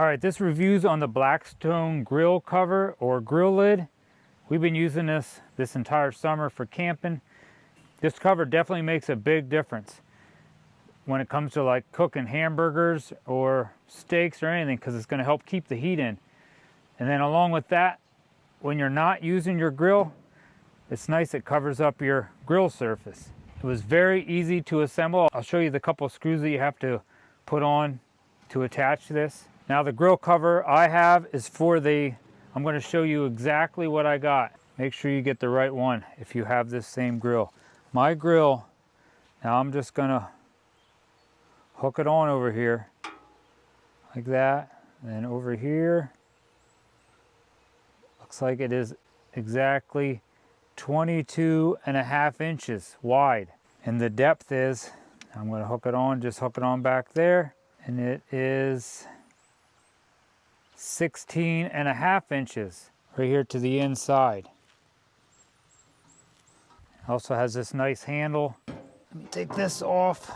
All right, this review's on the Blackstone grill cover or grill lid. We've been using this entire summer for camping. This cover definitely makes a big difference when it comes to like cooking hamburgers or steaks or anything, because it's going to help keep the heat in. And then along with that, when you're not using your grill, it's nice, it covers up your grill surface. It was very easy to assemble. I'll show you the couple of screws that you have to put on to attach this. Now the grill cover I have is for I'm going to show you exactly what I got. Make sure you get the right one if you have this same grill. My grill, now I'm just going to hook it on over here like that. And then over here, looks like it is exactly 22.5 inches wide. And the depth is, I'm going to hook it on, just hook it on back there. And it is 16.5 inches right here to the inside. It also has this nice handle. Let me take this off.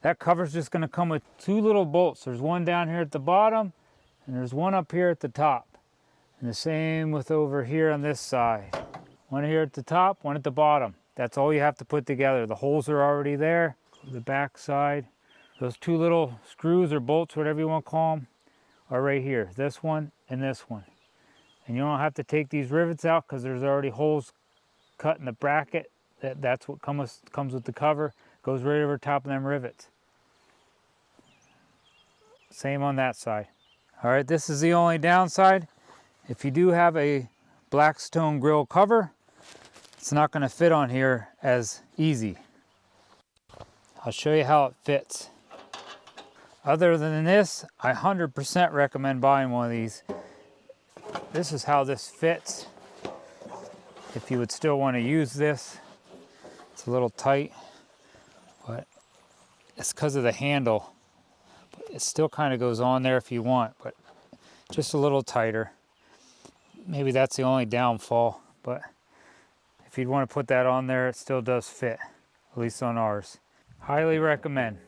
That cover's just going to come with two little bolts. There's one down here at the bottom and there's one up here at the top. And the same with over here on this side. One here at the top, one at the bottom. That's all you have to put together. The holes are already there. The back side. Those two little screws or bolts, whatever you want to call them, are right here. This one and this one. And you don't have to take these rivets out because there's already holes cut in the bracket. That's what comes with the cover. Goes right over top of them rivets. Same on that side. All right, this is the only downside. If you do have a Blackstone grill cover, it's not going to fit on here as easy. I'll show you how it fits. Other than this, I 100% recommend buying one of these. This is how this fits. If you would still want to use this, it's a little tight, but it's because of the handle. It still kind of goes on there if you want, but just a little tighter. Maybe that's the only downfall, but if you'd want to put that on there, it still does fit, at least on ours. Highly recommend.